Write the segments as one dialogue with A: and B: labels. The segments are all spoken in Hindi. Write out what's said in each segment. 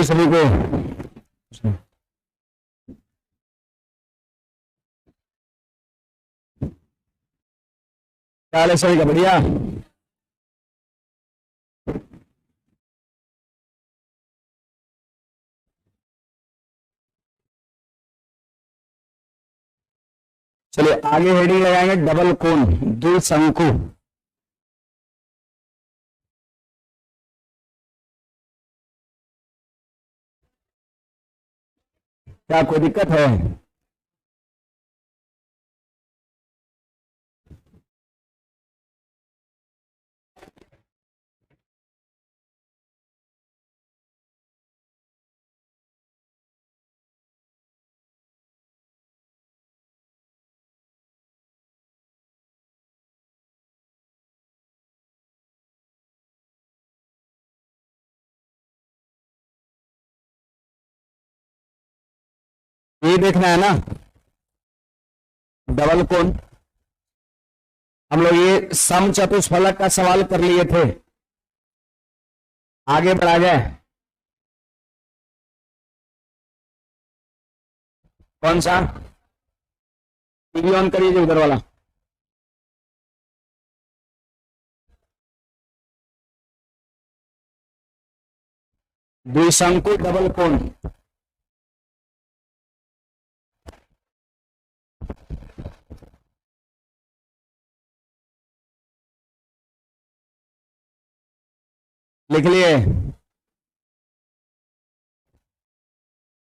A: जी सभी को। क्या हाल है सभी का? बढ़िया। चलिए आगे हेडिंग लगाएंगे, डबल कोन द्विशंकु। क्या कोई दिक्कत है? ये देखना है ना, डबल कोन। हम लोग ये समचतुष्फलक का सवाल कर लिए थे, आगे बढ़ा गए। कौन सा? टीवी ऑन करिए उधर वाला। द्विशंकु डबल कोन। लिख लिए?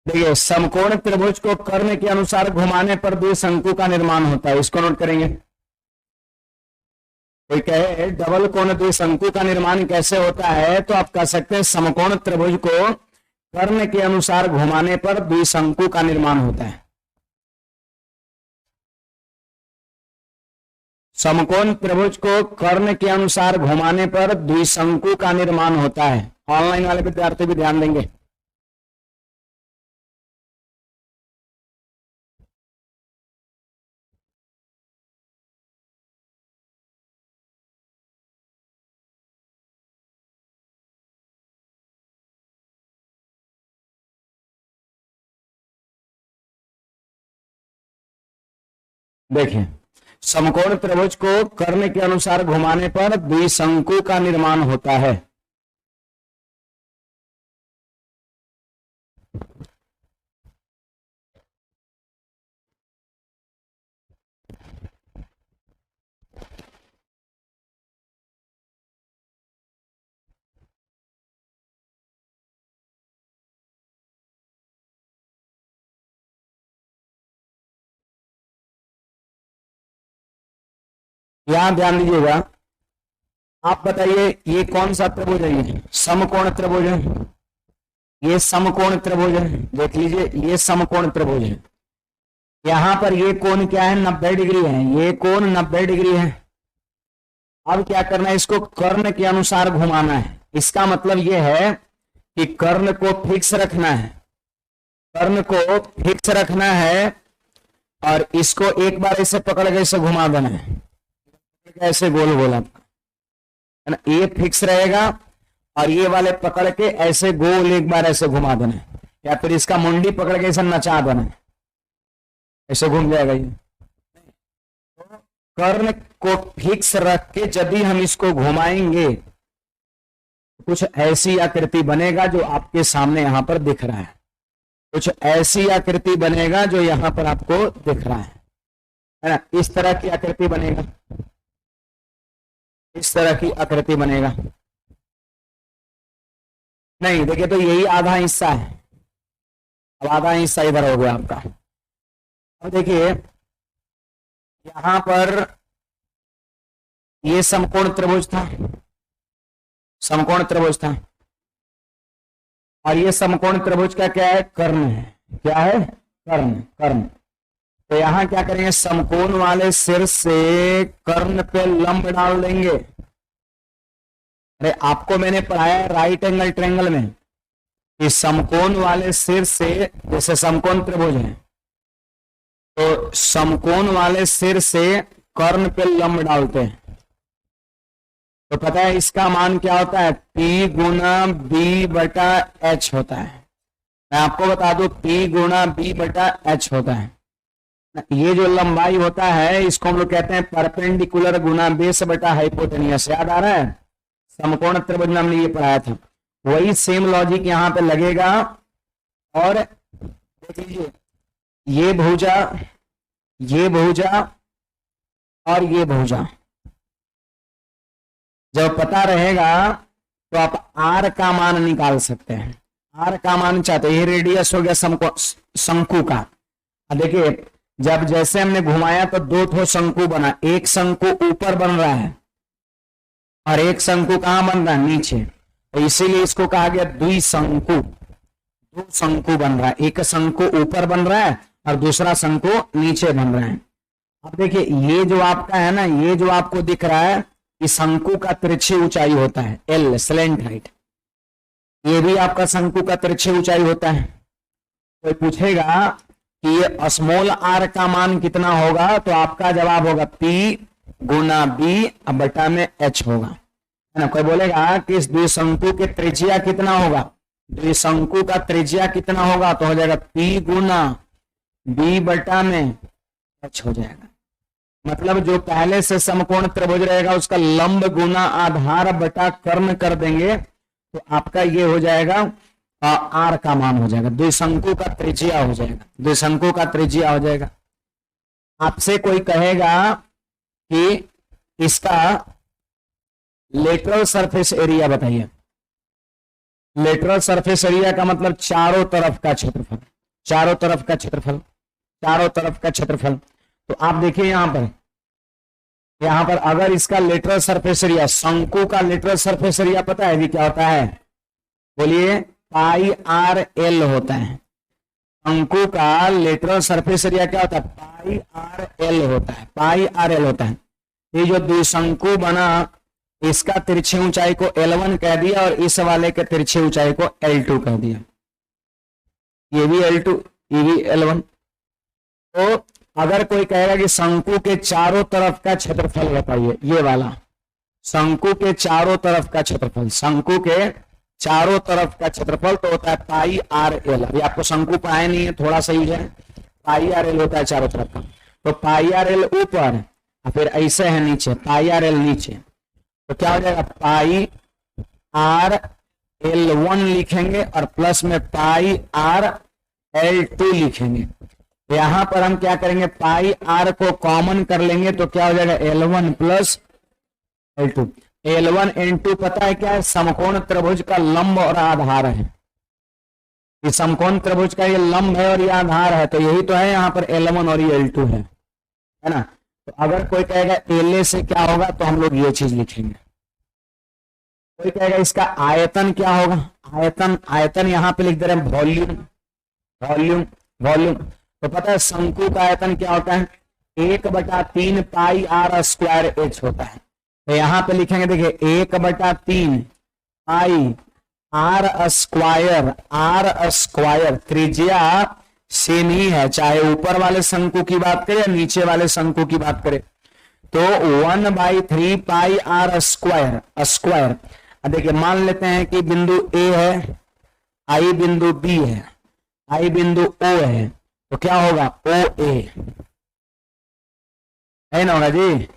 A: देखिए, समकोण त्रिभुज को कर्ण के अनुसार घुमाने पर द्विशंकु का निर्माण होता है, इसको नोट करेंगे। कोई कहे डबल कोण द्विशंकु का निर्माण कैसे होता है, तो आप कह सकते हैं समकोण त्रिभुज को कर्ण के अनुसार घुमाने पर द्विशंकु का निर्माण होता है। समकोण त्रिभुज को कर्ण के अनुसार घुमाने पर द्विशंकु का निर्माण होता है। ऑनलाइन वाले विद्यार्थी भी ध्यान देंगे। देखें, समकोण त्रिभुज को कर्ण के अनुसार घुमाने पर द्विशंकु का निर्माण होता है। यहां ध्यान दीजिएगा, आप बताइए ये कौन सा त्रिभुज है? ये समकोण त्रिभुज है। ये समकोण त्रिभुज है, देख लीजिए, ये समकोण त्रिभुज है। यहां पर ये कोण क्या है? 90 डिग्री है। ये कोण 90 डिग्री है। अब क्या करना है? इसको कर्ण के अनुसार घुमाना है। इसका मतलब ये है कि कर्ण को फिक्स रखना है, कर्ण को फिक्स रखना है, और इसको एक बार ऐसे पकड़ के ऐसे घुमा देना है, ऐसे गोल गोल आपका है ना। ये फिक्स रहेगा, और ये वाले पकड़ के ऐसे गोल एक बार ऐसे घुमा देना है, या फिर इसका मुंडी पकड़ के ऐसे नचा देना है, ऐसे घूम जाएगा ये। कर्ण को फिक्स रख के जब भी हम इसको घुमाएंगे, कुछ ऐसी आकृति बनेगा जो आपके सामने यहां पर दिख रहा है। कुछ ऐसी आकृति बनेगा जो यहां पर आपको दिख रहा है ना। इस तरह की आकृति बनेगा, इस तरह की आकृति बनेगा। नहीं, देखिए, तो यही आधा हिस्सा है। अब आधा हिस्सा इधर हो गया आपका। अब देखिए, यहां पर ये समकोण त्रिभुज था, समकोण त्रिभुज था, और ये समकोण त्रिभुज का क्या है? कर्ण है। क्या है? कर्ण, कर्ण। तो यहां क्या करेंगे? समकोण वाले सिर से कर्ण पे लंब डाल देंगे। अरे आपको मैंने पढ़ाया राइट एंगल ट्रायंगल में कि समकोण वाले सिर से, जैसे समकोण त्रिभुज है, तो समकोण वाले सिर से कर्ण पे लंब डालते हैं। तो पता है इसका मान क्या होता है, P गुना B बटा H होता है। मैं आपको बता दूं P गुना B बटा H होता है। ये जो लंबाई होता है इसको हम लोग कहते हैं परपेंडिकुलर गुना बेस बटा हाइपोटेनियस। याद आ रहा है, समकोण त्रिभुज में हमने ये पढ़ाया था। वही सेम लॉजिक यहां पे लगेगा। और देख लीजिए, ये भुजा, ये भुजा और ये भुजा जब पता रहेगा तो आप R का मान निकाल सकते हैं। R का मान चाहते हैं, ये रेडियस हो गया शंकु का। देखिए जब जैसे हमने घुमाया तो दो ठो शंकु बना, एक शंकु ऊपर बन रहा है और एक शंकु कहां बन रहा है, नीचे। तो इसीलिए इसको कहा गया द्विशंकु। दो शंकु बन रहा है, एक शंकु ऊपर बन रहा है और दूसरा शंकु नीचे बन रहा है। अब देखिए ये जो आपका है ना, ये जो आपको दिख रहा है, इस शंकु का तिरछी ऊंचाई होता है L, स्लैंट हाइट। ये भी आपका शंकु का तिरछी ऊंचाई होता है। कोई पूछेगा कि ये स्मॉल r का मान कितना होगा, तो आपका जवाब होगा P गुना B बटा में H होगा, है ना। कोई बोलेगा कि इस द्विशंकु के त्रिज्या कितना होगा, द्विशंकु का त्रिज्या कितना होगा, तो हो जाएगा P गुना B बटा में H हो जाएगा। मतलब जो पहले से समकोण त्रिभुज रहेगा उसका लंब गुना आधार बटा कर्ण कर देंगे तो आपका ये हो जाएगा R का मान हो जाएगा, द्विशंकु का त्रिज्या हो जाएगा, द्विशंकु का त्रिज्या हो जाएगा। आपसे कोई कहेगा कि इसका लेटरल सरफेस एरिया बताइए। लेटरल सरफेस एरिया का मतलब चारों तरफ का क्षेत्रफल, चारों तरफ का क्षेत्रफल, चारों तरफ का क्षेत्रफल। तो आप देखिए यहां पर अगर इसका लेटरल सरफेस एरिया, शंकु का लेटरल सरफेस एरिया पता है भी क्या होता है, बोलिए पाई आर एल होता है। शंकु का लेटरल सरफेस एरिया क्या होता है, पाई आर एल होता है, पाई आर एल होता है। ये जो द्विशंकु बना इसका तिरछी ऊंचाई को L1 कह दिया और इस वाले के तिरछी ऊंचाई को L2 कह दिया। ये भी L2, ये भी L1। तो अगर कोई कहेगा कि शंकु के चारों तरफ का क्षेत्रफल बताइए, ये वाला शंकु के चारों तरफ का क्षेत्रफल, शंकु के चारों तरफ का क्षेत्रफल तो होता है पाई आर एल। अभी आपको शंकु पाए नहीं है, थोड़ा सा यूज है, पाई आर एल होता है चारों तरफ का। तो पाई आर एल ऊपर और फिर ऐसे है नीचे, पाई आर एल नीचे, तो क्या हो जाएगा, पाई आर L1 लिखेंगे और प्लस में पाई आर L2 लिखेंगे। यहां पर हम क्या करेंगे, पाई आर को कॉमन कर लेंगे तो क्या हो जाएगा, L1 plus L2। L1 N2 पता है क्या है, समकोण त्रिभुज का लंब और आधार है। ये समकोण त्रिभुज का ये लंब है और ये आधार है, तो यही तो है यहाँ पर L1 और ये L2 है ना। तो अगर कोई कहेगा LA से क्या होगा तो हम लोग ये चीज लिखेंगे। कोई कहेगा इसका आयतन क्या होगा, आयतन, आयतन यहाँ पे लिख दे रहे हैं वॉल्यूम, वॉल्यूम, वॉल्यूम। तो पता है शंकु का आयतन क्या होता है, 1/3 पाई आर स्क्वायर H होता है। तो यहां पे लिखेंगे, देखिए 1/3 pi R square, are square त्रिज्या सेम ही है, चाहे ऊपर वाले शंकु की बात करें या नीचे वाले शंकु की बात करें। तो 1/3 पाई आर स्क्वायर, स्क्वायर। देखिए मान लेते हैं कि बिंदु A है, आई बिंदु B है, आई बिंदु O है, तो क्या होगा, OA है ना, होगा जी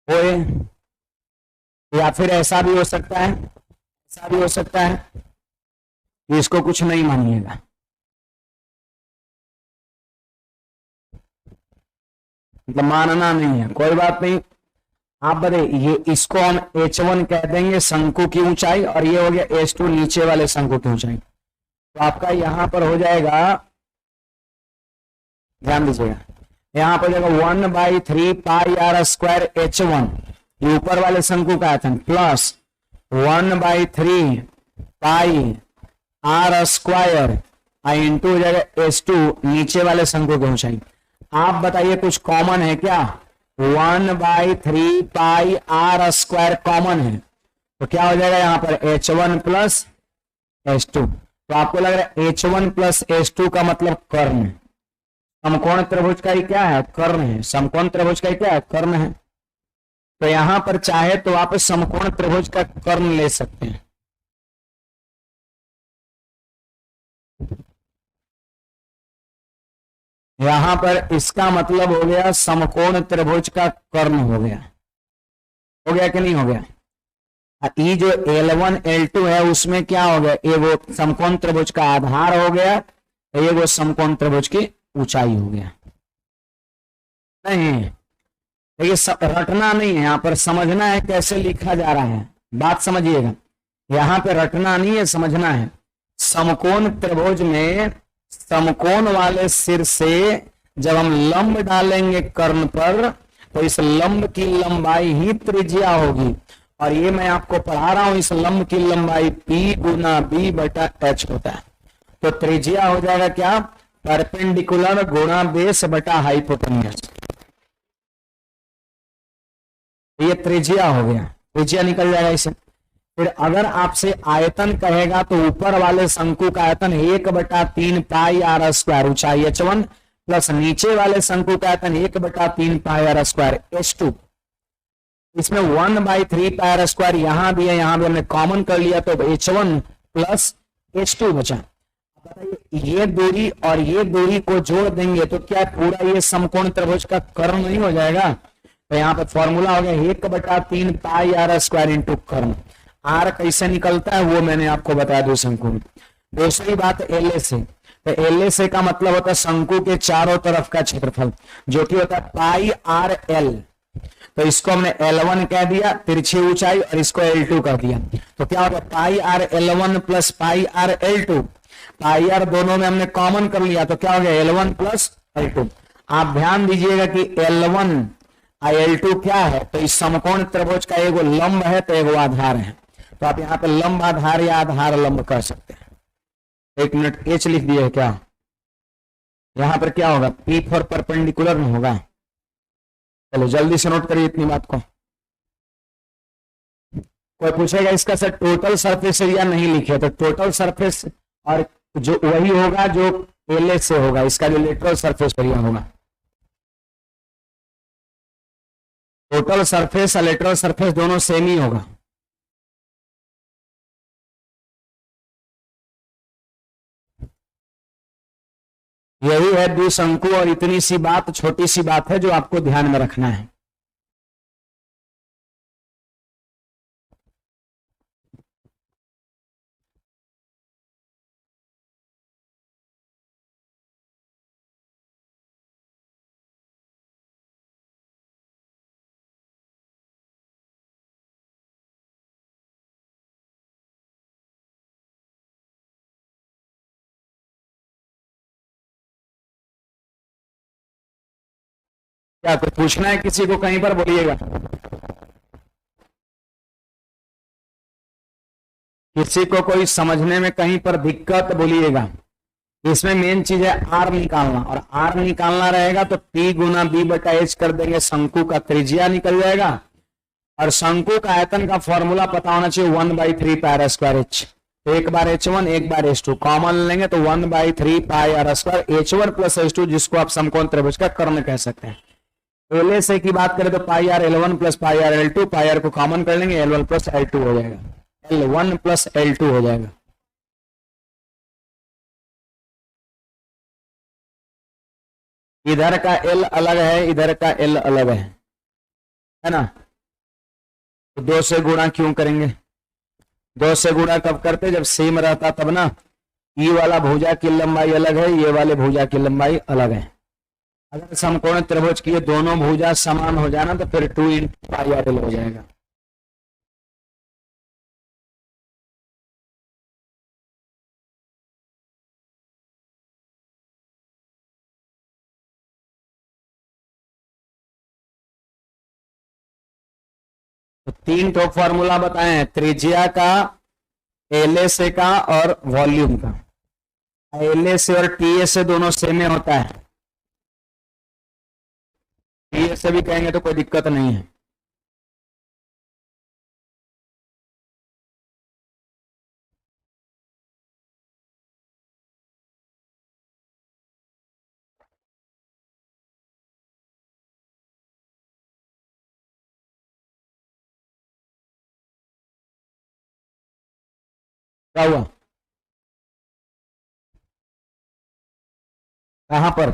A: OA। या फिर ऐसा भी हो सकता है, ऐसा भी हो सकता है, इसको कुछ नहीं मानिएगा। मतलब मानना नहीं है, कोई बात नहीं। आप बताइए, ये इसको हम H1 कह देंगे शंकु की ऊंचाई, और ये हो गया H2 नीचे वाले शंकु की ऊंचाई। तो आपका यहां पर हो जाएगा, ध्यान दीजिएगा, यहां पर जाएगा 1/3 पाई आर स्क्वायर H1, ये ऊपर वाले शंकु का आयतन, plus 1/3 pi R square into हो जाएगा H2 नीचे वाले शंकु की ऊंचाई। आप बताइए कुछ कॉमन है क्या, 1/3 पाई आर स्क्वायर कॉमन है, तो क्या हो जाएगा यहाँ पर H1 प्लस H2। तो आपको लग रहा है H1 प्लस H2 का मतलब कर्ण। समकोण त्रिभुज का ही क्या है, कर्ण है, समकोण त्रिभुज का ही क्या है, कर्ण है। तो यहां पर चाहे तो आप समकोण त्रिभुज का कर्ण ले सकते हैं। यहां पर इसका मतलब हो गया समकोण त्रिभुज का कर्ण हो गया कि नहीं हो गया। ये जो L1 L2 है उसमें क्या हो गया, ये वो समकोण त्रिभुज का आधार हो गया, ये वो समकोण त्रिभुज की ऊंचाई हो गया। नहीं, देखिए रटना नहीं है, यहां पर समझना है कैसे लिखा जा रहा है, बात समझिएगा। यहां पे रटना नहीं है, समझना है। समकोण त्रिभुज में समकोण वाले सिर से जब हम लंब डालेंगे कर्ण पर, तो इस लंब की लंबाई ही त्रिज्या होगी। और ये मैं आपको पढ़ा रहा हूं, इस लंब की लंबाई P गुना B बटा H होता है। तो त्रिज्या हो जाएगा क्या, परपेंडिकुलर गुणा बेस बटा हाइपोटेन्यूस। ये त्रिज्या हो गया, त्रिज्या निकल जाएगा इसे। फिर अगर आपसे आयतन कहेगा तो ऊपर वाले शंकु का आयतन 1/3 पाई आर स्क्वायर ऊंचाई H1 प्लस नीचे वाले शंकु का आयतन 1/3 पाई आर स्क्वायर H2। इसमें 1/3 पाई आर स्क्वायर यहां भी है, यहां भी हमने कॉमन कर लिया, तो H1 प्लस H2 बचा। बताइए ये दूरी और ये दूरी को जोड़ देंगे तो क्या पूरा ये समकोण त्रिभुज का कर्ण नहीं हो जाएगा। तो यहाँ पर फॉर्मूला हो गया 1/3 पाई आर स्क्वायर इंटू कर्ण। आर कैसे निकलता है वो मैंने आपको बताया दो शंकु में। दूसरी बात एल ए से, तो एल ए से का मतलब होता है शंकु के चारों तरफ का क्षेत्रफल, जो कि होता है पाई आर एल। तो इसको हमने L1 कह दिया तिरछी ऊंचाई, और इसको L2 कह दिया। तो क्या होगा pi R L1 plus pi R L2। Pi R दोनों में हमने कॉमन कर लिया, तो क्या हो गया L1 प्लस L2। आप ध्यान दीजिएगा कि L1 और L2 क्या है, तो इस समकोण त्रिभुज का एगो लंब है तो एगो आधार है। तो आप यहाँ पे लंब आधार या आधार लंब कह सकते हैं। एक मिनट, एच लिख दिए क्या, यहां पर क्या होगा P फॉर परपेंडिकुलर में होगा। चलो जल्दी से नोट करिए इतनी बात को। कोई पूछेगा इसका सर टोटल सरफेस एरिया नहीं लिखे, तो टोटल सरफेस और जो वही होगा जो एल से होगा, इसका जो लेटरल सरफेस एरिया होगा। टोटल सरफेस और लेटरल सरफेस दोनों सेम ही होगा। यही है द्विशंकु, और इतनी सी बात, छोटी सी बात है जो आपको ध्यान में रखना है। क्या कुछ पूछना है किसी को कहीं पर, बोलिएगा। किसी को कोई समझने में कहीं पर दिक्कत, बोलिएगा। इसमें मेन चीज है आर निकालना, और आर निकालना रहेगा तो P गुना B बटा H कर देंगे, शंकु का त्रिज्या निकल जाएगा। और शंकु का आयतन का फॉर्मूला पता होना चाहिए 1/3 पाई आर स्क्वायर H। तो एक बार H1 एक बार H2 कॉमन लेंगे तो 1/3 pi R square H1 plus H2, जिसको आप समकोण त्रिभुज का कर्ण कह सकते हैं। एल से की बात करें तो pi R L1 plus pi R L2, pi R को कॉमन कर लेंगे L1 प्लस L2 हो जाएगा, L1 प्लस L2 हो जाएगा। इधर का L अलग है, इधर का L अलग है ना। तो 2 से गुणा क्यों करेंगे, 2 से गुणा कब करते, जब सेम रहता तब ना। ये वाला भुजा की लंबाई अलग है, ये वाले भुजा की लंबाई अलग है। अगर समकोण त्रिभुज की ये दोनों भुजा समान हो जाना तो फिर 2 इंटू पाई आर एल हो जाएगा। तो 3 तो फॉर्मूला बताए हैं, त्रिज्या का, एल से का और वॉल्यूम का। एल से और टी से दोनों सेम होता है, टी से भी कहेंगे तो कोई दिक्कत नहीं है। क्या हुआ, कहां पर?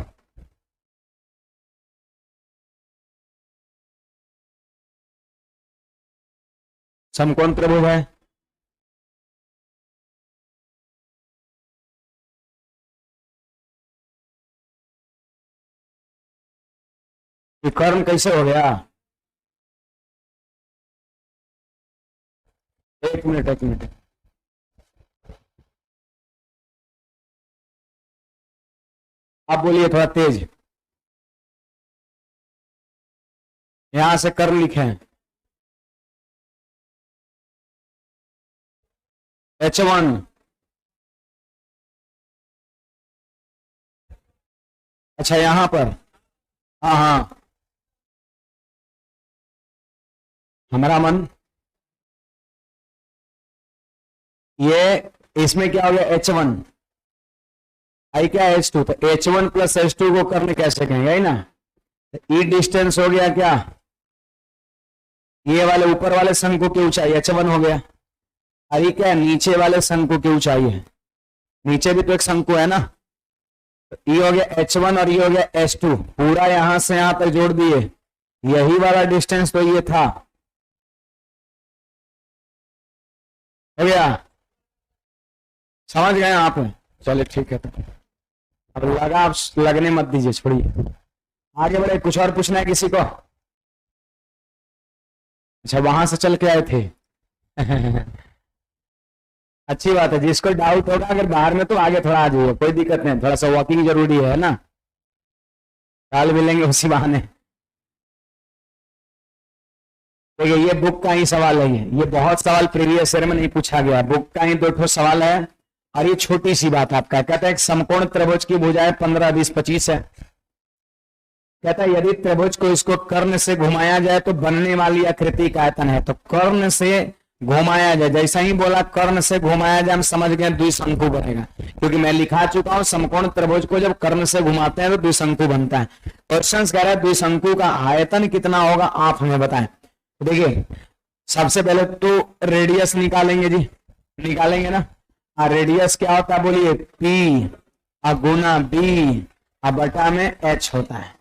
A: समकोण त्रिभुज है, ये कर्ण कैसे हो गया? एक मिनट एक मिनट, आप बोलिए थोड़ा तेज, यहां से कर्ण लिखे हैं H1, अच्छा यहां पर, हाँ हाँ, हमारा मन, ये इसमें क्या हो गया H1, आई क्या H2, तो H1 प्लस H2 को कर्ण कैसे कहेंगे, है ना? ई डिस्टेंस हो गया क्या, ये वाले ऊपर वाले शंकु की ऊंचाई H1 हो गया, और ये क्या है, नीचे वाले शंकु की ऊंचाई है, नीचे भी तो एक शंकु है ना, तो ये हो गया H1 और ये हो गया H2, पूरा यहां से यहां तक जोड़ दिए, यही वाला डिस्टेंस तो ये था, हो गया, समझ गए आप? चलिए ठीक है, तो अब लगा, आप लगने मत दीजिए, छोड़िए, आगे बढ़े, कुछ और पूछना है किसी को? अच्छा वहां से चल के आए थे अच्छी बात है, जिसको डाउट होगा अगर बाहर में तो आगे थोड़ा आ जाइए, कोई दिक्कत नहीं, थोड़ा सा वॉकिंग जरूरी है ना, काल मिलेंगे उसी बहाने। देखिए ये बुक का ही सवाल है, ये बहुत सवाल प्रीवियस ईयर में नहीं पूछा गया, बुक का ही 2 सवाल है, और ये छोटी सी बात आपका कहता है समकोण त्रिभुज की भुजाएं 15, 20, 25 है, कहता है यदि त्रिभुज को इसको कर्ण से घुमाया जाए तो बनने वाली आकृति का आयतन है, तो कर्ण से घुमाया जाए, जैसा ही बोला कर्ण से घुमाया जाए हम समझ गए द्विशंकु बनेगा, क्योंकि मैं लिखा चुका हूं समकोण त्रिभुज को जब कर्ण से घुमाते हैं तो द्विशंकु बनता है। क्वेश्चन कह रहा है द्विशंकु का आयतन कितना होगा, आप हमें बताएं। तो देखिए सबसे पहले तो रेडियस निकालेंगे जी, निकालेंगे ना, रेडियस क्या होता है बोलिए, P गुना B बटा में H होता है,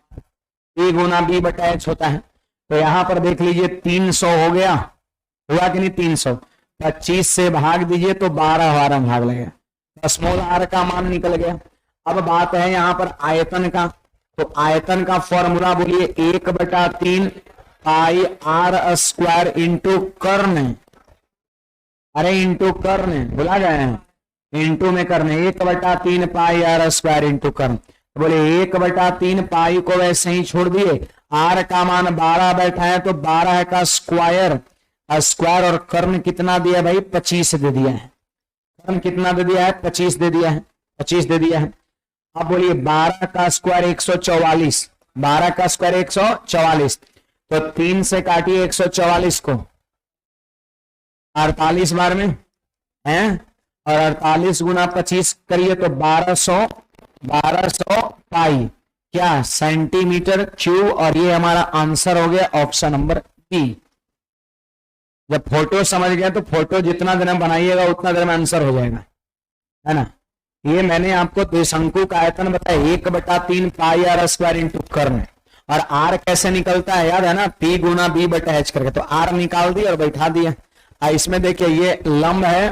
A: P गुना B बटा H होता है। तो यहां पर देख लीजिए 300 हो गया, हुआ कि नहीं 300, 25 से भाग दीजिए तो 12 भाग लगेगा, स्मॉल r का मान निकल गया। अब बात है यहां पर आयतन का, तो आयतन का फॉर्मूला बोलिए 1/3 पाई r स्क्वायर इंटू कर्ण, अरे इंटू कर्ण भुला गए हैं, इंटू में कर्ण, 1/3 पाई r स्क्वायर इंटू कर्ण, तो बोले 1/3 पाई को वैसे ही छोड़ दिए, r का मान 12 बैठा है तो 12 का स्क्वायर, स्क्वायर और कर्ण कितना दिया भाई 25 दे दिया है, कर्ण कितना दे दिया है 25 दे दिया है, 25 दे दिया है। अब बोलिए 12 का स्क्वायर 144, 12 का स्क्वायर 144, तो 3 से काटिए 144 को, 48 बार में है, और 48 गुना 25 करिए तो 1200 पाई क्या सेंटीमीटर क्यूब, और ये हमारा आंसर हो गया ऑप्शन नंबर बी। जब फोटो समझ गए तो फोटो जितना देर में बनाइएगा उतना देर में आंसर हो जाएगा, है ना। ये मैंने आपको द्विशंकु का आयतन बताया 1/3 पाई r स्क्वायर इंटू कर्ण, और r कैसे निकलता है याद है ना, P गुना B बटा H करके, तो r निकाल दिया और बैठा दिया। इसमें देखिए ये लंब है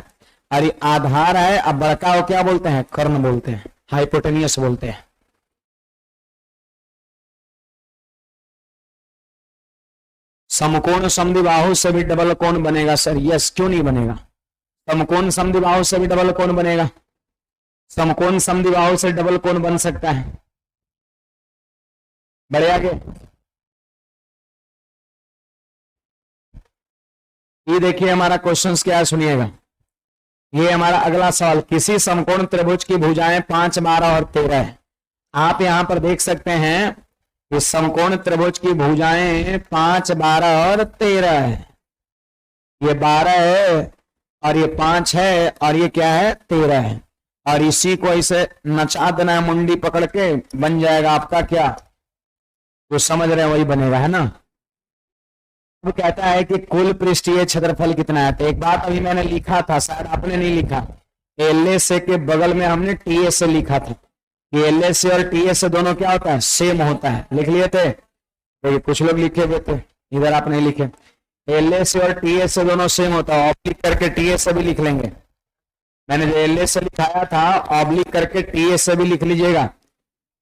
A: और ये आधार है, अब बड़का को क्या बोलते हैं, कर्ण बोलते हैं, हाइपोटेनियस बोलते हैं। समकोण समद्विबाहु से भी डबल कोण बनेगा सर, यस, क्यों नहीं बनेगा, समकोण समद्विबाहु से भी डबल कोण बनेगा, समकोण समद्विबाहु से डबल कोण बन सकता है। बढ़े आगे, ये देखिए हमारा क्वेश्चन क्या है, सुनिएगा, ये हमारा अगला सवाल, किसी समकोण त्रिभुज की भुजाएं 5, 12 और 13 है। आप यहां पर देख सकते हैं कि समकोण त्रिभुज की भुजाएं 5, 12 और 13 है, ये 12 है और ये 5 है और ये क्या है 13 है, और इसी को इसे नचा देना है मुंडी पकड़ के, बन जाएगा आपका क्या, जो समझ रहे हैं वही बनेगा, है ना। वो कहता है कि कुल पृष्ठीय क्षेत्रफल कितना है। तो एक बात अभी मैंने लिखा था, शायद आपने नहीं लिखा, LSA के बगल में हमने TSA लिखा था कि LSA और TSA दोनों क्या होता है, सेम होता है। लिख लिए थे? देखिए कुछ लोग लिखे हुए थे, इधर आप नहीं लिखे। LSA और TSA दोनों सेम होता है, ऑब्लिक करके TSA भी लिख लेंगे। मैंने जो LSA लिखाया था ऑब्लिक करके TSA भी लिख लीजिएगा।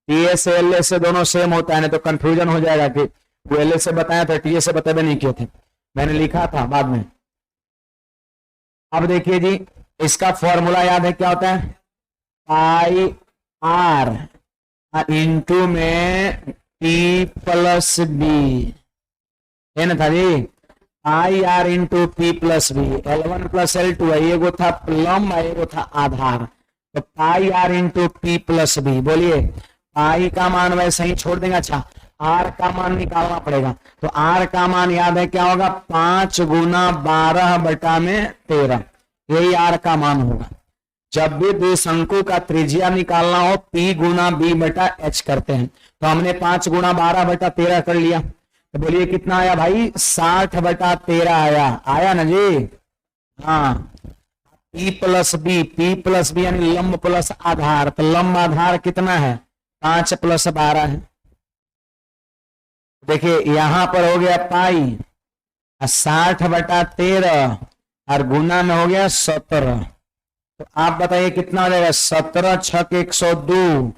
A: TSA LSA दोनों सेम होता है, नहीं तो कंफ्यूजन हो जाएगा कि वो LSA बताया था, TSA बताए नहीं किए थे, मैंने लिखा था बाद में। अब देखिए जी, इसका फॉर्मूला याद है क्या होता है, पाई आर इंटू में P प्लस बी है ना था जी, pi R into P plus B. L1 plus L2 है, एगो था लंब एगो था आधार, तो pi R into P plus B. बोलिए पाई का मान वैसे ही छोड़ देंगे, अच्छा आर का मान निकालना पड़ेगा। तो आर का मान याद है क्या होगा, 5 गुना 12 बटा में 13, यही आर का मान होगा। जब भी द्विशंकु का त्रिज्या निकालना हो P गुना B बटा H करते हैं, तो हमने 5 गुना 12 बटा 13 कर लिया। तो बोलिए कितना आया भाई, 60 बटा 13 आया, आया ना जी। हाँ, P प्लस बी यानी लंब प्लस आधार, तो लंब आधार कितना है, 5 प्लस 12 है। देखिए यहां पर हो गया पाई 60 बटा 13 और गुना में हो गया 17। तो आप बताइए कितना हो जाएगा, 17 छक 102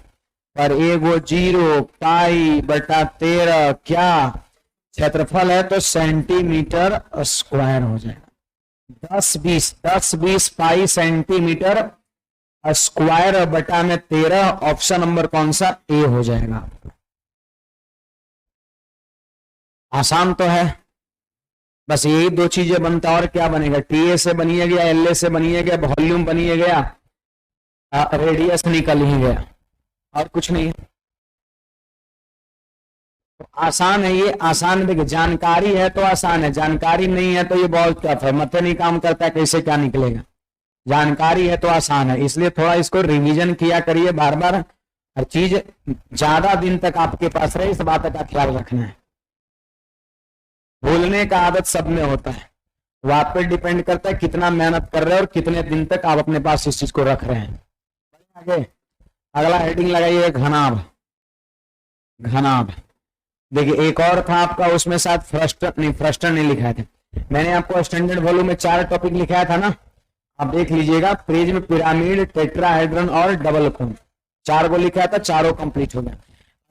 A: पर एगो 0, पाई बटा 13 क्या क्षेत्रफल है, तो सेंटीमीटर स्क्वायर हो जाएगा। 10-20 पाई सेंटीमीटर स्क्वायर बटा में 13, ऑप्शन नंबर कौन सा, ए हो जाएगा। आसान तो है, बस यही दो चीजें बनता, और क्या बनेगा, TSA बनिए गया, LSA बनिए गया, वॉल्यूम बनिए गया, रेडियस निकल ही गया, और कुछ नहीं है। तो आसान है ये, आसान। देखिए जानकारी है तो आसान है, जानकारी नहीं है तो ये बहुत टफ है, मत नहीं काम करता है, कैसे क्या निकलेगा। जानकारी है तो आसान है, इसलिए थोड़ा इसको रिवीजन किया करिए बार बार, हर चीज ज्यादा दिन तक आपके पास रहे, इस बात का ख्याल रखना है। भूलने का आदत सब में होता है, वो आप पे डिपेंड करता है कितना मेहनत कर रहे हैं और कितने दिन तक आप अपने पास इस चीज को रख रहे हैं। आगे अगला हेडिंग लगाइए, घनाभ। घनाभ देखिए एक और था आपका, उसमें शायद फ्रस्टर नहीं लिखा था, मैंने आपको स्टैंडर्ड वॉल्यूम में 4 टॉपिक लिखाया था ना, आप देख लीजिएगा, प्रिज्म, पिरामिड, टेट्राहेड्रन और डबल कोन, 4 को लिखा था, चारों कंप्लीट हो गया।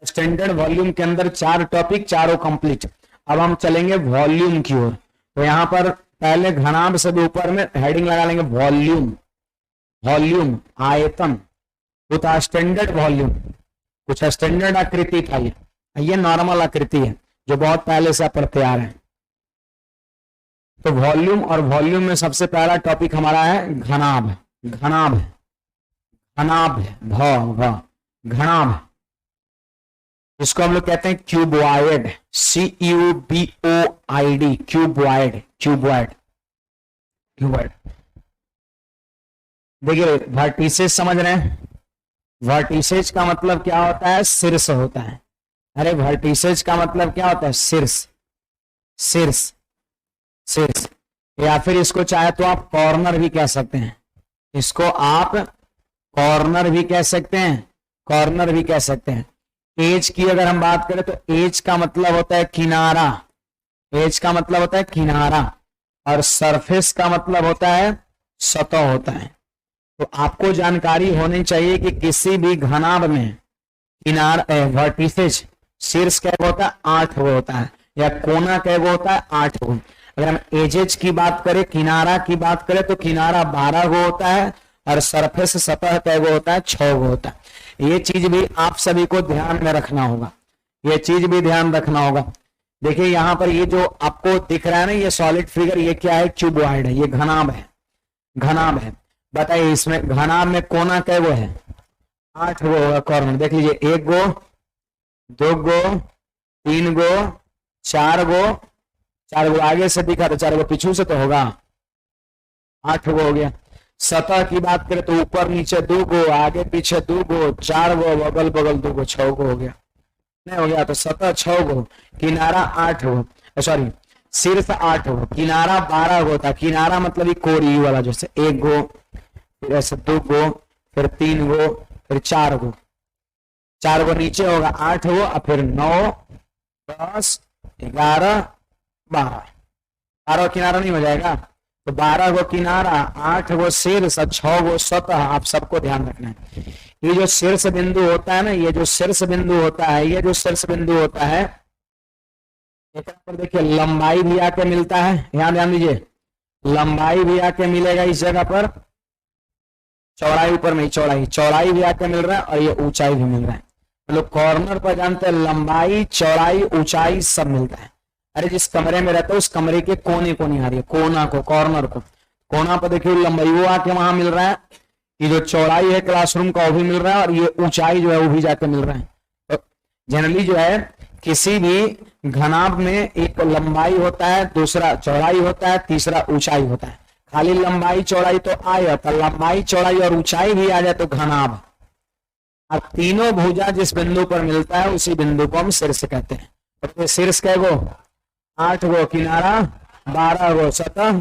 A: स्टैंडर्ड वॉल्यूम के अंदर 4 टॉपिक, चारों कंप्लीट। अब हम चलेंगे वॉल्यूम की ओर, तो यहाँ पर पहले घनाभ से भी ऊपर में हेडिंग लगा लेंगे वॉल्यूम। वॉल्यूम आयतन, तो स्टैंडर्ड वॉल्यूम, कुछ स्टैंडर्ड आकृति था, ये नॉर्मल आकृति है जो बहुत पहले से पढ़ते आ रहे हैं। तो वॉल्यूम, और वॉल्यूम में सबसे पहला टॉपिक हमारा है घनाभ। घनाभ, घनाभ, घनाभ, इसको हम लोग कहते हैं cuboid, CUBOID, cuboid, cuboid, cuboid. देखिए वर्टिसेस समझ रहे हैं, वर्टिसेस का मतलब क्या होता है, शीर्ष होता है। अरे वर्टिसेस का मतलब क्या होता है, शीर्ष, शीर्ष, शीर्ष, या फिर इसको चाहे तो आप कॉर्नर भी कह सकते हैं, इसको आप कॉर्नर भी कह सकते हैं, कॉर्नर भी कह सकते हैं। एज की अगर हम बात करें तो एज का मतलब होता है किनारा, एज का मतलब होता है किनारा, और सरफेस का मतलब होता है सतह होता है। तो आपको जानकारी होनी चाहिए कि किसी भी घनाभ में किनारा, वर्टिसेस, शीर्ष कैगो होता है, 8 गो होता है, या कोना कैगो होता है, 8 गो। अगर हम एजेज की बात करें, किनारा की बात करें, तो किनारा 12 गो होता है, और सरफेस सतह कैगो होता है, 6 गो होता है। ये चीज भी आप सभी को ध्यान में रखना होगा, ये चीज भी ध्यान रखना होगा। देखिए यहाँ पर ये जो आपको दिख रहा है ना, ये सॉलिड फिगर, ये क्या है, क्यूबॉइड है, ये घनाभ है, घनाभ है। बताइए इसमें घनाभ में कोना कैगो है, 8 गो होगा कॉर्नर, देख लीजिए, 1 गो, 2 गो, 3 गो, 4 गो, 4 गो आगे से दिखा तो 4 गो पीछू से तो होगा, 8 गो हो गया। सतह की बात करें तो ऊपर नीचे 2 गो, आगे पीछे 2 गो, 4 गो, बगल बगल 2 गो, 6 गो हो गया, नहीं हो गया, तो सतह 6 गो, किनारा 8 गो, सॉरी शीर्ष 8 गो, किनारा 12 गो था। किनारा मतलब ये कोरी वाला, जैसे 1 गो, फिर ऐसे 2 गो, फिर 3 गो, फिर 4 गो, 4 गो नीचे होगा 8 गो, और फिर 9, 10, 11, 12, 12 किनारा नहीं हो जाएगा, तो 12 गो किनारा, 8 गो शीर्ष, 6 गो सतह। आप सबको ध्यान रखना है, ये जो शीर्ष बिंदु होता है ना, ये जो शीर्ष बिंदु होता है, ये जो शीर्ष बिंदु होता है, पर देखिए लंबाई भी आके मिलता है, यहाँ ध्यान दीजिए, लंबाई भी आके मिलेगा इस जगह पर, चौड़ाई ऊपर में, चौड़ाई भी आके मिल रहा है, और ये ऊंचाई भी मिल रहा है। मतलब कॉर्नर पर जानते हैं लंबाई, चौड़ाई, ऊंचाई सब मिलता है। अरे जिस कमरे में रहते हो उस कमरे के कोने को नहीं आ रही है, कोना को, कॉर्नर को, कोना पर देखिए लंबाई वो आके वहां मिल रहा है, ये जो चौड़ाई है क्लासरूम का वो भी मिल रहा है, और ये ऊंचाई जो है वो भी जाके मिल रहा है। तो जनरली जो है किसी भी घनाभ में एक लंबाई होता है, दूसरा चौड़ाई होता है, तीसरा ऊंचाई होता है। खाली लंबाई चौड़ाई तो आयत, लंबाई चौड़ाई और ऊंचाई भी आ जाए तो घनाभ। अब तीनों भुजा जिस बिंदु पर मिलता है उसी बिंदु को हम शीर्ष कहते हैं। तो शीर्ष कै गो, 8 गो किनारा, 12 गो सतह,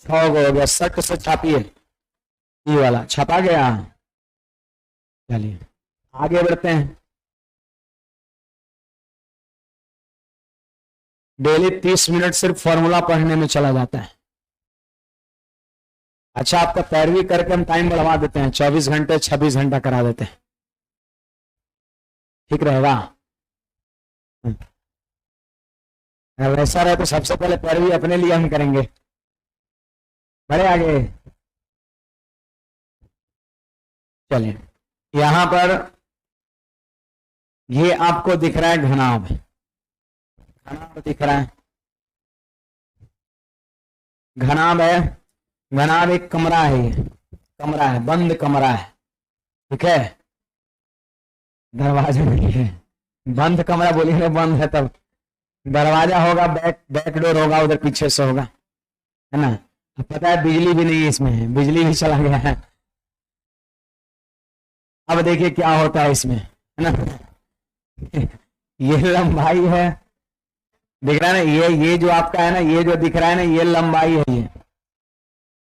A: 6 गो हो गया। सट से छापिए, ये वाला छपा गया। चलिए आगे बढ़ते हैं। डेली 30 मिनट सिर्फ फॉर्मूला पढ़ने में चला जाता है। अच्छा आपका पैरवी करके हम टाइम बढ़वा देते हैं, 24 घंटे 26 घंटा करा देते हैं, ठीक रहेगा? अगर ऐसा रहे तो सबसे पहले पैरवी अपने लिए हम करेंगे। बढ़े आगे, चलिए यहां पर ये आपको दिख रहा है घनाभ, घनाभ दिख रहा है, घनाभ है, घनाभ एक कमरा है, ये कमरा है, बंद कमरा है, ठीक है? दरवाजा नहीं है, बंद कमरा बोलिए ना, बंद है तब दरवाजा होगा, बैक डोर होगा, उधर पीछे से होगा, है ना? पता है बिजली भी नहीं है इसमें, है बिजली भी चला गया है। अब देखिए क्या होता है इसमें, है ना? ये लंबाई है, दिख रहा है ना, ये जो आपका है ना, ये जो दिख रहा है ना, ये लंबाई है,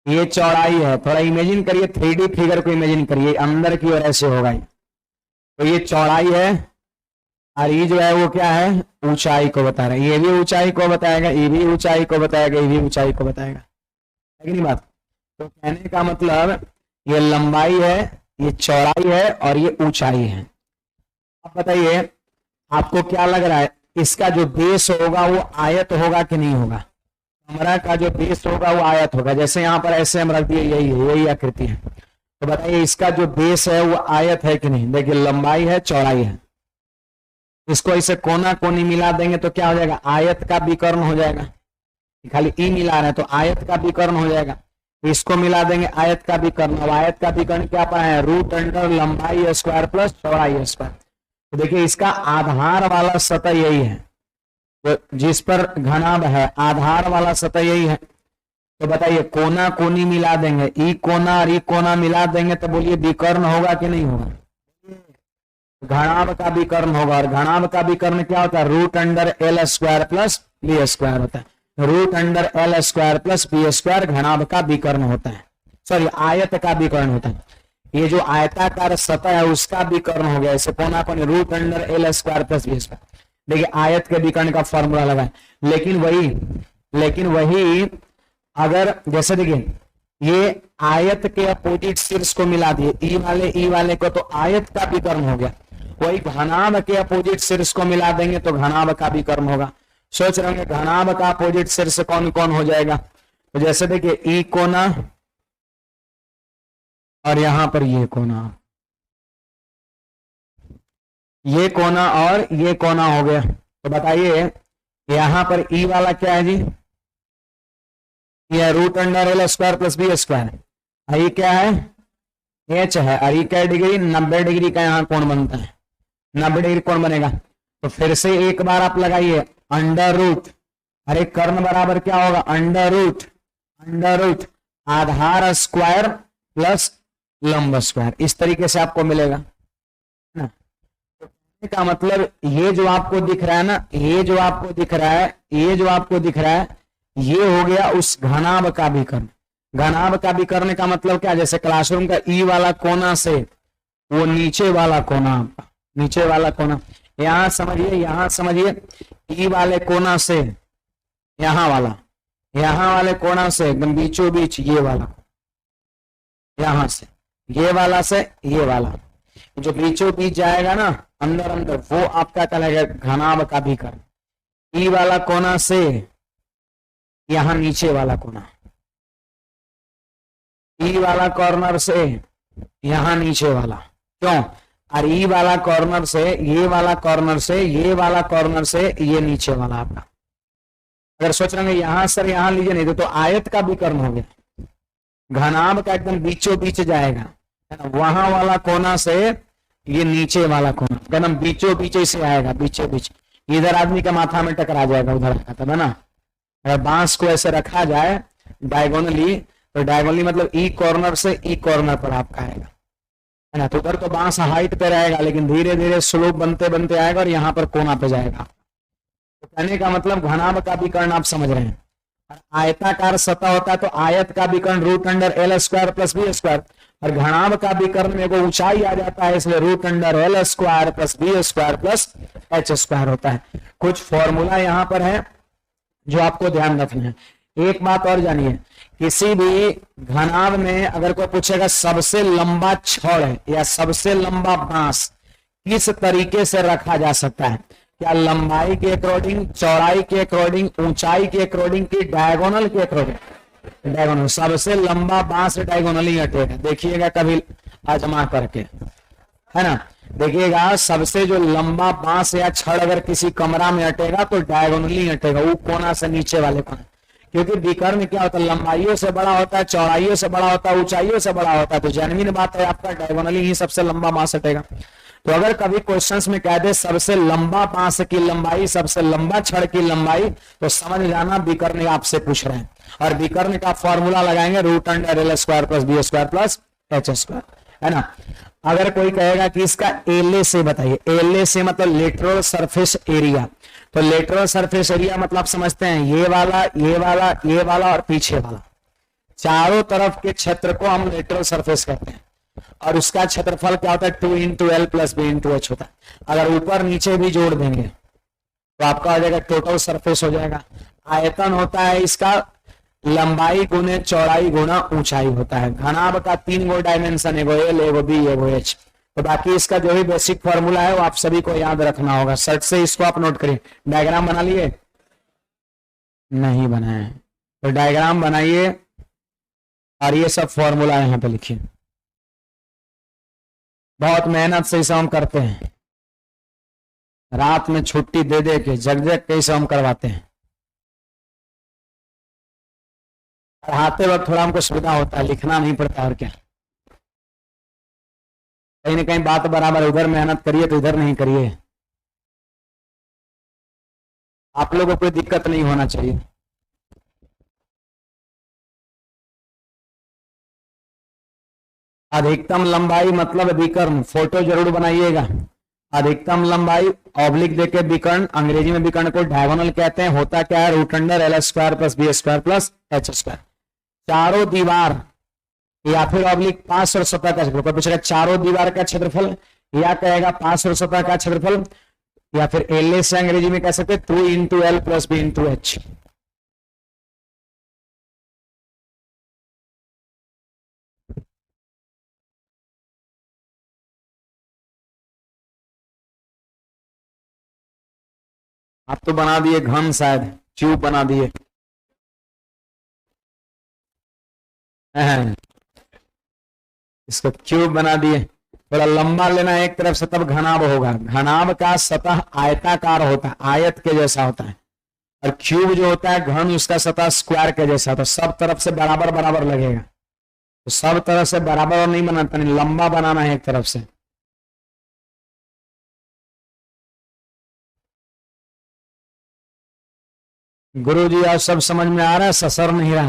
A: ये चौड़ाई है। थोड़ा इमेजिन करिए, 3D फिगर को इमेजिन करिए, अंदर की ओर ऐसे होगा। तो ये चौड़ाई है, और ये जो है वो क्या है, ऊंचाई को बता रहा है। ये भी ऊंचाई को बताएगा, ये भी ऊंचाई को बताएगा, ये भी ऊंचाई को बताएगा, है कि नहीं बात? तो कहने का मतलब ये लंबाई है, ये चौड़ाई है, और ये ऊंचाई है। अब बताइए आपको क्या लग रहा है, इसका जो बेस होगा वो आयत होगा कि नहीं होगा? कमरा का जो बेस होगा वो आयत होगा। जैसे यहाँ पर ऐसे हम रख दिए, यही है, यही आकृति है। तो बताइए इसका जो बेस है वो आयत है कि नहीं? देखिए लंबाई है, चौड़ाई है, इसको ऐसे कोना कोनी मिला देंगे तो क्या हो जाएगा, आयत का विकर्ण हो जाएगा। खाली ई मिला रहे हैं तो आयत का विकर्ण हो जाएगा। इसको मिला देंगे आयत का विकर्ण। अब आयत का विकर्ण क्या पढ़ा है, रूट अंडर लंबाई स्क्वायर प्लस चौड़ाई स्क्वायर। तो देखिए इसका आधार वाला सतह यही है, तो जिस पर घनाभ है आधार वाला सतह यही है। तो बताइए कोना कोनी मिला देंगे, ई कोना और ई कोना मिला देंगे तो बोलिए विकर्ण होगा कि नहीं होगा? घनाभ का विकर्ण होगा। और घनाभ का विकर्ण क्या होता है, root under L square plus B square होता है। Root under L square plus B square घनाभ का विकर्ण होता है, सॉरी आयत का विकर्ण होता है। ये जो आयताकार सतह है उसका विकर्ण हो गया, इसे कोना कोनी, root under L square plus B square. देखिए आयत के विकर्ण का फॉर्मूला लगा है। लेकिन वही अगर जैसे देखिए ये आयत के अपोजिट शीर्ष को मिला दिए, ई वाले को, तो आयत का विकर्ण हो गया। वही घनाभ के अपोजिट शीर्ष को मिला देंगे तो घनाभ का विकर्ण होगा। सोच रहे होंगे घनाभ का अपोजिट शीर्ष कौन कौन हो जाएगा? तो जैसे देखिए ई कोना और यहां पर ये कोना, ये कोना और ये कोना हो गया। तो बताइए यहां पर ई वाला क्या है जी, ये root under L square plus B square. ये क्या है, एच है। और ये क्या डिग्री, 90 डिग्री का यहाँ कोण बनता है, 90 डिग्री कोण बनेगा। तो फिर से एक बार आप लगाइए अंडर रूट, अरे कर्ण बराबर क्या होगा, अंडर रूट आधार स्क्वायर प्लस लंब स्क्वायर, इस तरीके से आपको मिलेगा ना। तो का मतलब ये जो आपको दिख रहा है ना, ये जो आपको दिख रहा है ये हो गया उस घनाभ का विकर्ण। घनाभ का विकर्ण का मतलब क्या, जैसे क्लासरूम का ई वाला कोना से वो नीचे वाला कोना, नीचे वाला कोना, यहां समझिए, यहां समझिए, ई वाले कोना से यहां वाला, यहां वाले कोना से एकदम बीचों बीच ये वाला, यहां से ये वाला से ये वाला, जो बीचों बीच जाएगा ना अंदर अंदर, वो आपका कहलाएगा घनाभ का विकर्ण। ई वाला कोना से यहां नीचे वाला कोना, ई वाला कॉर्नर से यहां नीचे वाला, क्यों, और ई वाला कॉर्नर से ये वाला कॉर्नर से ये वाला कॉर्नर से ये नीचे वाला आपका। अगर सोच रहे हैं यहां सर यहां लीजिए, नहीं तो आयत का विकर्ण हो गया। घनाभ का एकदम बीचों बीच जाएगा, है ना, वहां वाला कोना से ये नीचे वाला कोना एकदम बीचों बीच से आएगा, बीचों बीच। इधर आदमी का माथा में टकरा जाएगा, उधर आता है ना। अगर बांस को ऐसे रखा जाए डायगोनली, तो डायगोनली मतलब ई कॉर्नर से ई कॉर्नर पर आपका आएगा, है ना। तो उधर तो बांस हाइट पे रहेगा, लेकिन धीरे धीरे स्लोप बनते बनते आएगा और यहाँ पर कोना पे जाएगा। तो कहने का मतलब घनाभ का विकर्ण आप समझ रहे हैं। आयताकार सतह होता है तो आयत का विकर्ण root under L square plus B square, और घनाभ का विकर्ण में वो ऊंचाई आ जाता है, इसलिए root under L square plus B square plus H square होता है। कुछ फॉर्मूला यहाँ पर है जो आपको ध्यान रखना है। एक बात और जानिए, किसी भी घनाभ में अगर कोई पूछेगा सबसे लंबा छड़ या सबसे लंबा बांस किस तरीके से रखा जा सकता है, क्या लंबाई के अकॉर्डिंग, चौड़ाई के अकॉर्डिंग, ऊंचाई के अकॉर्डिंग, की डायगोनल के अकॉर्डिंग। डायगोनल, सबसे लंबा बांस डायगोनल ही हटेगा, देखिएगा कभी आजमा करके, है ना। देखिएगा सबसे जो लंबा बांस या छड़ अगर किसी कमरा में हटेगा तो डायगोनली हटेगा, वो कोना से नीचे वाले कोना, क्योंकि विकर्ण क्या होता है, लंबाइयों से बड़ा होता है, चौड़ाइयों से बड़ा होता है, ऊंचाइयों से बड़ा होता है। तो जेन्युइन बात है आपका डायगोनली ही सबसे लंबा बांस हटेगा। तो अगर कभी क्वेश्चंस में कह दे सबसे लंबा बांस की लंबाई, सबसे लंबा छड़ की लंबाई, तो समझ जाना विकर्ण आपसे पूछ रहे हैं। और विकर्ण का फॉर्मूला लगाएंगे root under L square plus B square plus H square, है ना। अगर कोई कहेगा कि इसका एलए से बताइए, एलए से मतलब लेटरल सरफेस एरिया, तो लेटरल सरफेस एरिया मतलब समझते हैं ये वाला, ये वाला, ये वाला और पीछे वाला, चारों तरफ के क्षेत्र को हम लेटरल सरफेस कहते हैं। और उसका क्षेत्रफल क्या होता है, 2 into L plus B into H होता है। अगर ऊपर नीचे भी जोड़ देंगे तो आपका हो जाएगा टोटल सरफेस हो जाएगा। आयतन होता है इसका लंबाई गुने चौड़ाई गुना ऊंचाई होता है। घनाभ का 3 गो डायमेंशन, एगो एल, एगो बी, एगो एच। तो बाकी इसका जो भी बेसिक फॉर्मूला है वो आप सभी को याद रखना होगा। शर्ट से इसको आप नोट करिए। डायग्राम बना लिए? नहीं बनाए तो डायग्राम बनाइए और ये सब फॉर्मूला यहाँ पे लिखिए। बहुत मेहनत से इसे हम करते हैं, रात में छुट्टी दे दे के जग जग के इसे हम करवाते हैं। पढ़ाते वक्त थोड़ा हमको सुविधा होता है, लिखना नहीं पड़ता और क्या। कहीं ना कहीं बात बराबर, उधर मेहनत करिए तो इधर नहीं करिए। आप लोगों को कोई दिक्कत नहीं होना चाहिए। अधिकतम लंबाई मतलब विकर्ण, फोटो जरूर बनाइएगा। अधिकतम लंबाई ऑब्लिक देके विकर्ण, अंग्रेजी में विकर्ण को डायगोनल कहते हैं। होता क्या है, root under L square plus B square plus H square. चारों दीवार या फिर ऑब्लिक पार्श्व सतह का क्षेत्रफल, पूछेगा चारों दीवार का क्षेत्रफल या कहेगा पार्श्व सतह का क्षेत्रफल, या फिर एल से अंग्रेजी में कह सकते 2 into L plus B into H. आप तो बना दिए घन, शायद ट्यूब बना दिए। इसको क्यूब बना दिए। थोड़ा लंबा लेना एक तरफ से, तब घनाभ होगा। घनाभ का सतह आयताकार होता है, आयत के जैसा होता है। और क्यूब जो होता है घन, उसका सतह स्क्वायर के जैसा होता है। सब तरफ से बराबर बराबर लगेगा। तो सब तरफ से बराबर और नहीं बनाता, नहीं लंबा बनाना है एक तरफ से। गुरु जी आज सब समझ में आ रहा है, ससर नहीं रहा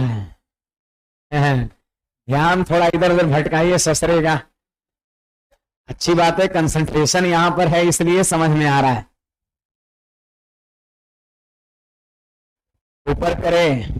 A: है। ध्यान थोड़ा इधर उधर भटकाइए, ससरेगा। अच्छी बात है, कंसंट्रेशन यहां पर है इसलिए समझ में आ रहा है। ऊपर करें,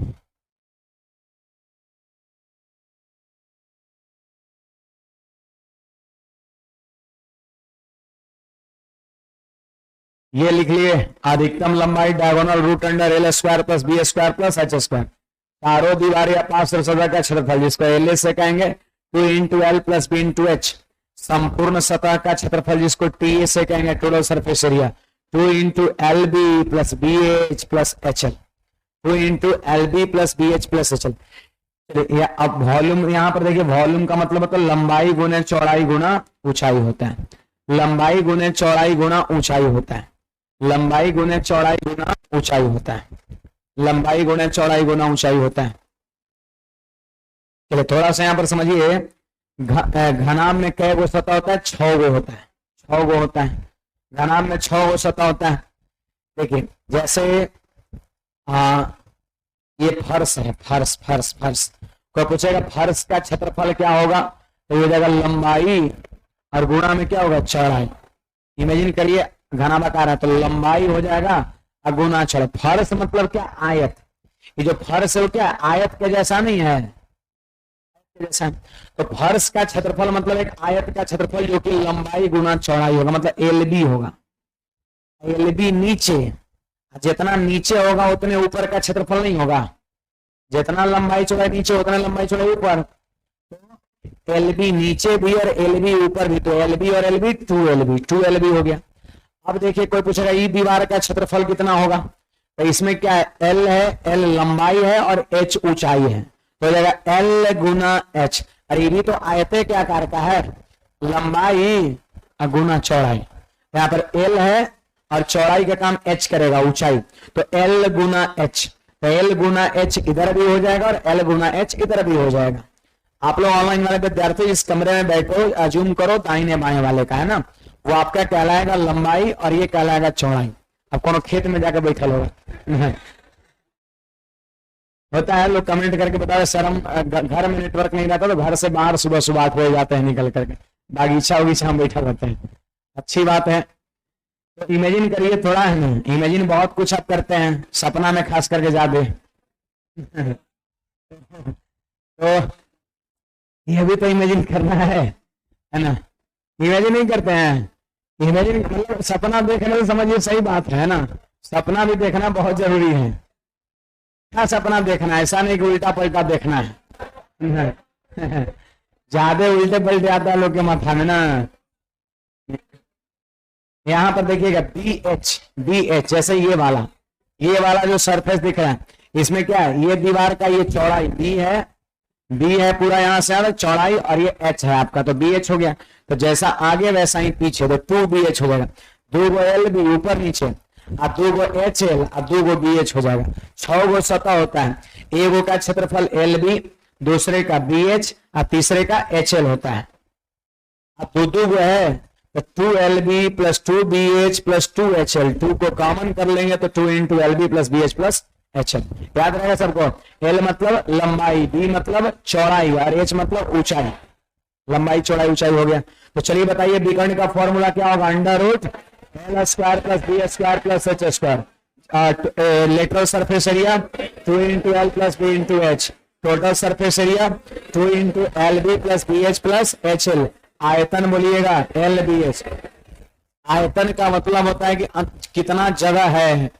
A: ये लिख लिए अधिकतम लंबाई diagonal root under L square plus B square plus H square, चारों दीवार या पार्श्व सतह का क्षेत्रफल जिसको एल से कहेंगे 2 into L plus B into H, संपूर्ण सतह का क्षेत्रफल जिसको टी से कहेंगे total surface area 2 into L B plus B H plus H L, 2 into L B plus B H plus H L. अब वॉल्यूम यहां पर देखिए, वॉल्यूम का मतलब होता है लंबाई गुने चौड़ाई गुना ऊंचाई होता है, लंबाई गुने चौड़ाई गुना ऊंचाई होता है, लंबाई गुने चौड़ाई गुना ऊंचाई होता है, लंबाई गुने चौड़ाई गुना ऊंचाई होता है। चलिए थोड़ा सा यहां पर समझिए, घनाभ में कै गो सतह होता है? 6 गो होता है, 6 गो होता है, घनाभ में 6 गो सतह होता है। देखिए जैसे ये फर्श है, फर्श फर्श फर्श, कोई पूछेगा फर्श का क्षेत्रफल क्या होगा, तो ये जगह लंबाई और गुणा में क्या होगा? चौड़ाई। इमेजिन करिए घनाभाकार है तो लंबाई हो जाएगा और गुना चौड़ाई। फर्श मतलब क्या? आयत। ये जो फर्श है वो क्या आयत के जैसा नहीं है? जैसा। तो फर्श का क्षेत्रफल मतलब एक आयत का क्षेत्रफल जो कि लंबाई गुना चौड़ाई होगा, मतलब एल बी होगा। एल बी नीचे, जितना नीचे होगा उतने ऊपर का क्षेत्रफल नहीं होगा, जितना लंबाई चौड़ाई नीचे उतना लंबाई चौड़ाई ऊपर। तो एल बी नीचे भी और एल बी ऊपर भी, तो एल बी और एल बी 2 एल बी हो गया। अब देखिए कोई पूछेगा ई दीवार का क्षेत्रफल कितना होगा, तो इसमें क्या है? एल है, एल लंबाई है और एच ऊंचाई है, तो हो जाएगा एल गुना एच। और ये भी तो आयते के आकार का है, लंबाई गुना चौड़ाई। यहाँ पर एल है और चौड़ाई का काम एच करेगा, ऊंचाई, तो एल गुना एच, तो एल गुना एच इधर भी हो जाएगा और एल गुना एच इधर भी हो जाएगा। आप लोग ऑनलाइन वाले विद्यार्थी इस कमरे में बैठो, अज्यूम करो दाहिने बाएं वाले का है ना, वो आपका कहलाएगा लंबाई और ये कहलाएगा चौड़ाई। अब कोनो खेत में जाकर बैठल होगा होता है, लोग कमेंट करके बताओ सर हम घर में नेटवर्क नहीं रहता तो घर से बाहर सुबह सुबह 8 बजे जाते हैं निकल करके, बागीचा उगीचा हम बैठा रहते हैं। अच्छी बात है। तो इमेजिन करिए थोड़ा है ना, इमेजिन बहुत कुछ आप करते हैं सपना में खास करके ज्यादा तो ये भी तो इमेजिन करना है ना, इमेजिन नहीं करते हैं। इमेजिन मतलब सपना देखने तो समझिए सही बात है ना, सपना भी देखना बहुत जरूरी है। क्या सपना देखना है, ऐसा नहीं कि उल्टा पलटा देखना है ज्यादा उल्टे पलटे आता है लोग के माथा में ना। यहां पर देखिएगा बी एच, जैसे ये वाला जो सरफेस दिख रहा है, इसमें क्या है? ये दीवार का ये चौड़ाई बी है पूरा यहां से आ चौड़ाई, और ये एच है आपका, तो बी एच हो गया। तो जैसा आगे वैसा ही पीछे, तो 2 बी एच हो जाएगा। 2 गो एल बी ऊपर नीचे, और 2 गो एच एल और 2 गो बी एच हो जाएगा। 6 गो सतह होता है, एगो का क्षेत्रफल एल बी, दूसरे का बी एच और तीसरे का एच एल होता है। अब 2 गो है तो 2 L B plus 2 B H plus 2 H L, 2 को कॉमन कर लेंगे तो 2 into L B plus B H plus H L. याद रहेगा सबको, एल मतलब लंबाई, बी मतलब चौड़ाई और एच मतलब ऊंचाई। लंबाई चौड़ाई ऊंचाई हो गया। तो चलिए बताइए विकर्ण का फॉर्मूला क्या होगा? Under root L square plus B square plus H square. Lateral surface area 2 into L plus B into H, total surface area 2 into L B plus B H plus H L. आयतन बोलिएगा एल बी एच। आयतन का मतलब होता है कि कितना जगह है,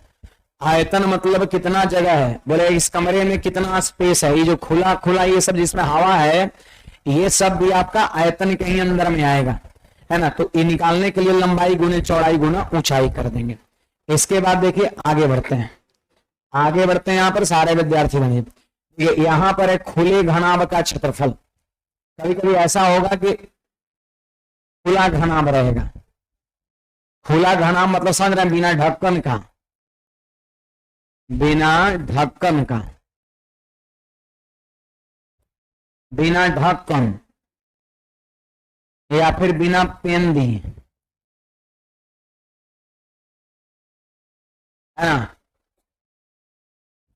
A: आयतन मतलब कितना जगह है, बोले इस कमरे में कितना स्पेस है। ये जो खुला खुला ये सब जिसमें हवा है, ये सब भी आपका आयतन के ही अंदर में आएगा, है ना। तो ये निकालने के लिए लंबाई गुने चौड़ाई गुना ऊंचाई कर देंगे। इसके बाद देखिए आगे बढ़ते हैं, यहाँ पर सारे विद्यार्थी बने। यहां पर एक खुले घनाभ का क्षेत्रफल, कभी कभी ऐसा होगा कि खुला घनाभ रहेगा। खुला घनाभ मतलब समझ रहे हैं, बिना ढक्कन का, बिना ढक्कन का, बिना ढक्कन या फिर बिना पेंदी, है ना।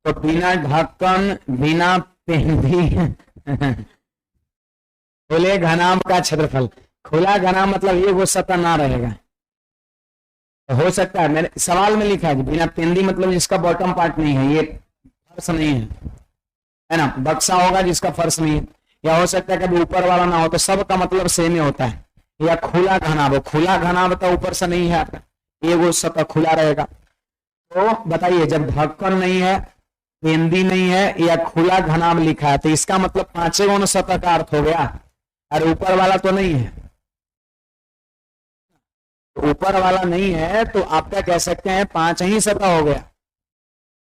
A: तो बिना ढक्कन बिना पेंदी खुले घनाभ का क्षेत्रफल। खुला घनाभ मतलब ये वो सतह ना रहेगा। हो सकता है मेरे सवाल में लिखा है कि बिना पेंदी मतलब जिसका बॉटम पार्ट नहीं है, ये फर्श नहीं है ना, बक्सा होगा जिसका फर्श नहीं है, या हो सकता है कभी ऊपर वाला ना हो, तो सबका मतलब सेम ही होता है। या खुला घनाभ, खुला घनाभ तो ऊपर से नहीं है आपका, ये वो सतह खुला रहेगा। तो बताइए जब ढक्कन नहीं है, पेंदी नहीं है या खुला घनाभ लिखा है, तो इसका मतलब पांचों गुण सतह का अर्थ हो गया, और ऊपर वाला तो नहीं है। ऊपर वाला नहीं है तो आप क्या कह सकते हैं, पांच ही सतह हो गया।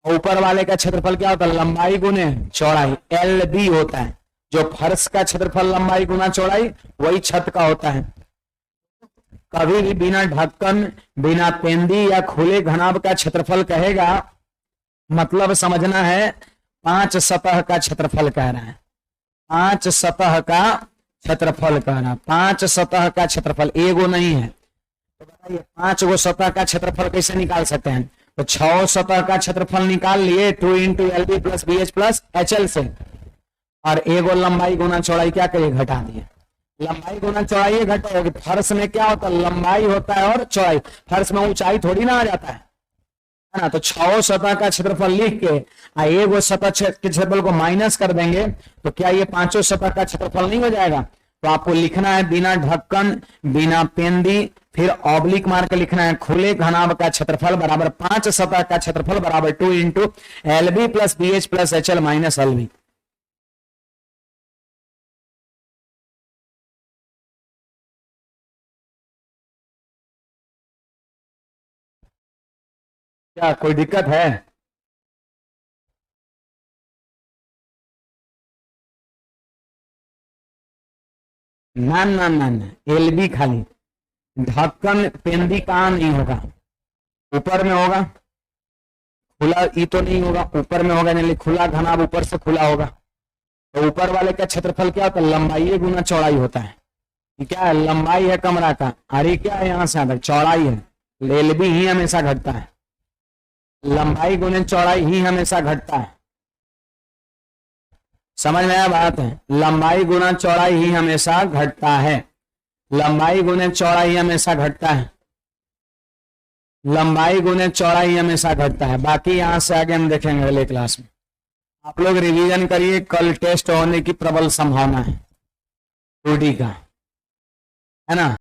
A: ऊपर वाले का क्षेत्रफल क्या होता है, लंबाई गुने चौड़ाई, LB होता है। जो फर्श का क्षेत्रफल लंबाई गुना चौड़ाई वही छत का होता है। कभी भी बिना ढक्कन, बिना पेंदी या खुले घनाभ का क्षेत्रफल कहेगा, मतलब समझना है पांच सतह का क्षेत्रफल कह रहा है, पांच सतह का क्षेत्रफल कह रहा है, पांच सतह का क्षेत्रफल, एगो नहीं है। तो बताइए पांच गो सतह का क्षेत्रफल कैसे निकाल सकते हैं, तो 6 सतह का क्षेत्रफल निकाल लिए 2 × LB + BH + HL से, और एगो लंबाई गुना चौड़ाई क्या करिए, घटा दिए। लंबाई गुना चौड़ाई घटा होगी, फर्श में क्या होता है, लंबाई होता है और चौड़ाई, फर्श में ऊंचाई थोड़ी ना आ जाता है ना। तो 6 सतह का क्षेत्रफल लिख के एगो सतह के क्षेत्रफल को माइनस कर देंगे, तो क्या ये पांचों सतह का क्षेत्रफल नहीं हो जाएगा। तो आपको लिखना है बिना ढक्कन, बिना पेंदी, फिर ऑब्लिक मार के लिखना है खुले घनाभ का क्षेत्रफल बराबर पांच सतह का क्षेत्रफल बराबर 2 × LB + BH + HL - LB। क्या कोई दिक्कत है? ना ना ना ना, LB खाली, ढक्कन पेंदी कहाँ नहीं होगा, ऊपर में होगा। खुला ई तो नहीं होगा, ऊपर में होगा, नहीं खुला घनाभ ऊपर से खुला होगा। तो ऊपर वाले का क्षेत्रफल क्या होता है, लंबाई गुना चौड़ाई होता है। क्या है, लंबाई है कमरा का, अरे क्या है यहां से आता चौड़ाई है, LB ही हमेशा घटता है, लंबाई गुने चौड़ाई ही हमेशा घटता है। समझ में आया बात है, लंबाई गुना चौड़ाई ही हमेशा घटता है, लंबाई गुने चौड़ाई हमेशा घटता है, लंबाई गुने चौड़ाई हमेशा घटता है। बाकी यहां से आगे हम देखेंगे अगले क्लास में। आप लोग रिवीजन करिए, कल टेस्ट होने की प्रबल संभावना है 2D का, है ना।